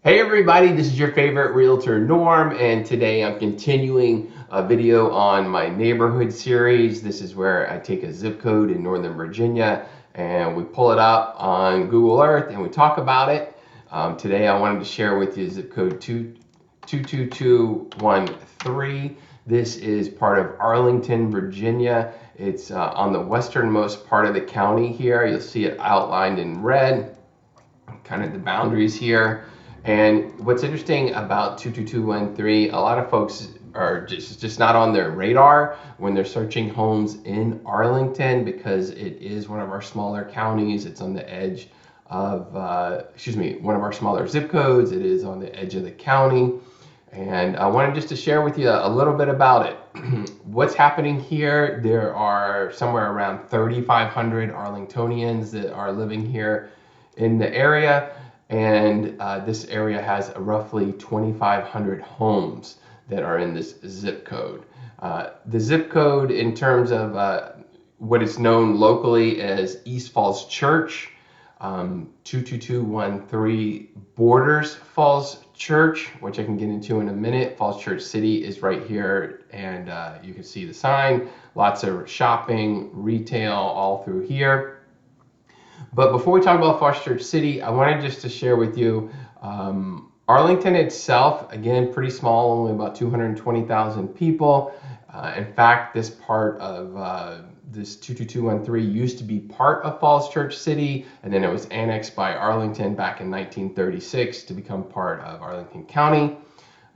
Hey everybody, this is your favorite realtor Norm, and today I'm continuing a video on my neighborhood series. This is where I take a zip code in Northern Virginia and we pull it up on Google Earth and we talk about it. Today I wanted to share with you zip code 22213. This is part of Arlington, Virginia. It's on the westernmost part of the county here. You'll see it outlined in red, kind of the boundaries here. And what's interesting about 22213, a lot of folks are just not on their radar when they're searching homes in Arlington because it is one of our smaller counties. It's on the edge of, one of our smaller zip codes. It is on the edge of the county. And I wanted just to share with you a little bit about it. What's happening here, there are somewhere around 3,500 Arlingtonians that are living here in the area. And this area has roughly 2,500 homes that are in this zip code. The zip code, in terms of what is known locally as East Falls Church, 22213 borders Falls Church, which I can get into in a minute. Falls Church City is right here, and you can see the sign. Lots of shopping, retail all through here. But before we talk about Falls Church City, I wanted just to share with you Arlington itself, again, pretty small, only about 220,000 people. In fact, this part of this 22213 used to be part of Falls Church City, and then it was annexed by Arlington back in 1936 to become part of Arlington County.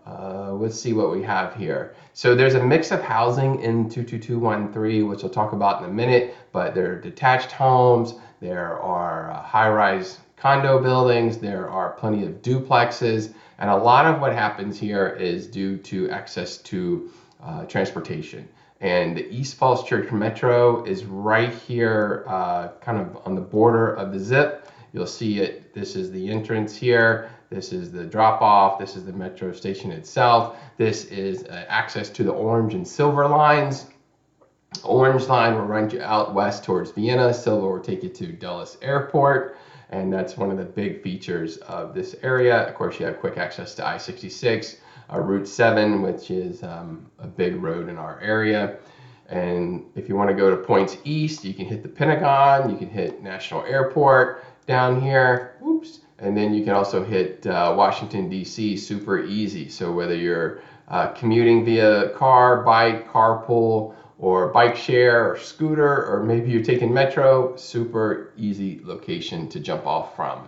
Let's see what we have here. So there's a mix of housing in 22213, which I'll talk about in a minute, but there are detached homes, there are high-rise condo buildings, there are plenty of duplexes, and a lot of what happens here is due to access to transportation. And the East Falls Church Metro is right here, kind of on the border of the zip. You'll see it. This is the entrance here. This is the drop-off. This is the metro station itself. This is access to the orange and silver lines. Orange line will run you out west towards Vienna. Silver will take you to Dulles Airport. And that's one of the big features of this area. Of course, you have quick access to I-66, Route 7, which is a big road in our area. And if you want to go to points east, you can hit the Pentagon, you can hit National Airport down here, oops, and then you can also hit Washington, D.C. super easy. So whether you're commuting via car, bike, carpool, or bike share or scooter, or maybe you're taking metro, super easy location to jump off from.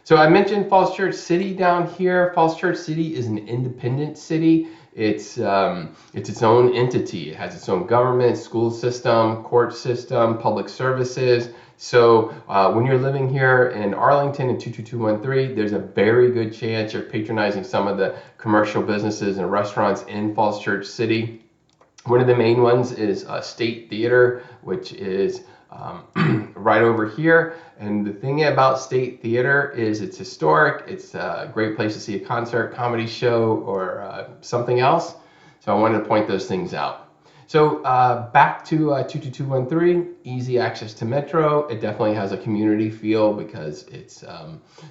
So I mentioned Falls Church City down here. Falls Church City is an independent city. It's its own entity. It has its own government, school system, court system, public services. So when you're living here in Arlington in 22213, there's a very good chance you're patronizing some of the commercial businesses and restaurants in Falls Church City. One of the main ones is State Theater, which is right over here. And the thing about State Theater is it's historic. It's a great place to see a concert, comedy show, or something else. So I wanted to point those things out. So back to 22213, easy access to Metro. It definitely has a community feel because it's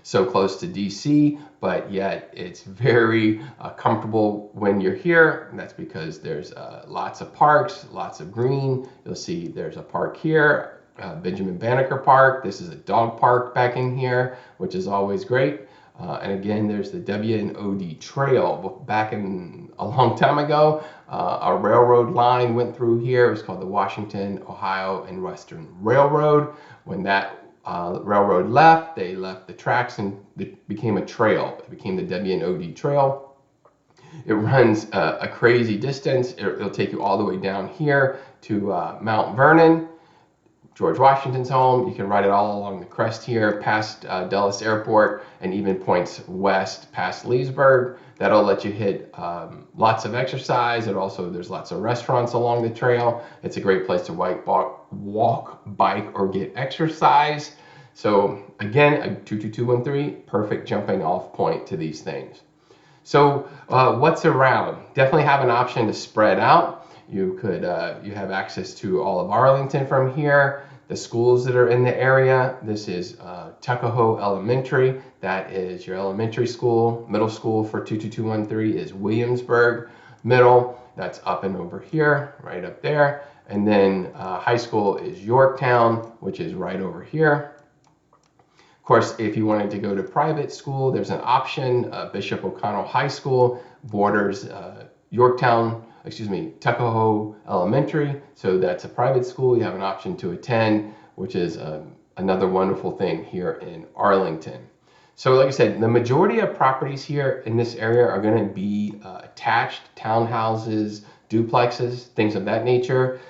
so close to DC, but yet it's very comfortable when you're here. And that's because there's lots of parks, lots of green. You'll see there's a park here, Benjamin Banneker Park. This is a dog park back in here, which is always great. And again, there's the W&OD Trail. Back in a long time ago, a railroad line went through here. It was called the Washington, Ohio, and Western Railroad. When that railroad left, they left the tracks and it became a trail. It became the W&OD Trail. It runs a crazy distance. It'll take you all the way down here to Mount Vernon, George Washington's home. You can ride it all along the crest here, past Dulles Airport, and even points west past Leesburg. That'll let you hit lots of exercise. There's lots of restaurants along the trail. It's a great place to walk, bike, or get exercise. So again, 22213, perfect jumping off point to these things. So what's around? Definitely have an option to spread out. You have access to all of Arlington from here. The schools that are in the area, this is Tuckahoe Elementary. That is your elementary school. Middle school for 22213 is Williamsburg Middle. That's up and over here, right up there. And then high school is Yorktown, which is right over here. Of course, if you wanted to go to private school, there's an option. Bishop O'Connell High School borders Tuckahoe Elementary. So that's a private school. You have an option to attend, which is another wonderful thing here in Arlington. So like I said, the majority of properties here in this area are going to be attached townhouses, duplexes, things of that nature.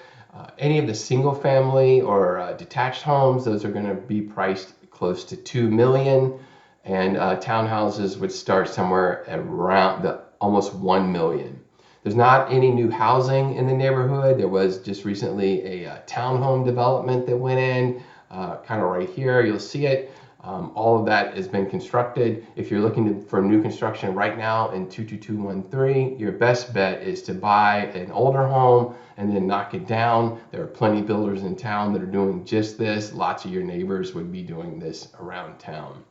Any of the single family or detached homes, those are going to be priced close to $2 million, and townhouses would start somewhere at around almost $1 million. There's not any new housing in the neighborhood. There was just recently a townhome development that went in, kind of right here. You'll see it. All of that has been constructed. If you're looking for new construction right now in 22213, your best bet is to buy an older home and then knock it down. There are plenty of builders in town that are doing just this. Lots of your neighbors would be doing this around town.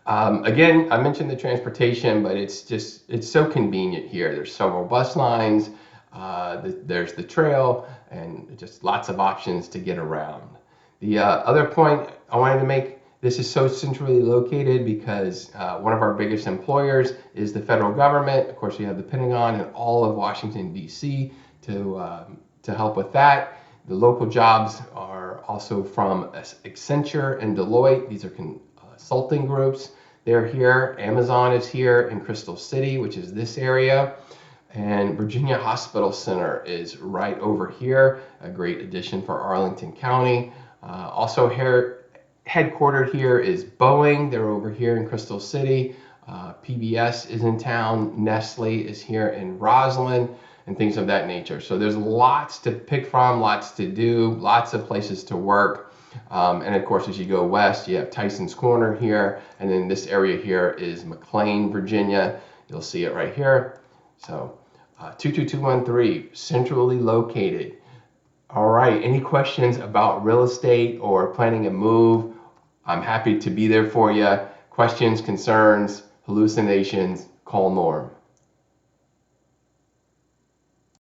Again, I mentioned the transportation, but it's so convenient here. There's several bus lines, there's the trail, and just lots of options to get around. The other point I wanted to make, this is so centrally located because one of our biggest employers is the federal government. Of course, you have the Pentagon and all of Washington, D.C. to help with that. The local jobs are also from Accenture and Deloitte. These are consulting groups. They're here. Amazon is here in Crystal City, which is this area. And Virginia Hospital Center is right over here, a great addition for Arlington County. Also here, headquartered here is Boeing. They're over here in Crystal City. PBS is in town. Nestle is here in Roslyn, and things of that nature. So there's lots to pick from, lots to do, lots of places to work. And of course, as you go west, you have Tyson's Corner here, and then this area here is McLean, Virginia. You'll see it right here. So 22213, centrally located. All right, any questions about real estate or planning a move? I'm happy to be there for you. Questions, concerns, hallucinations, call Norm.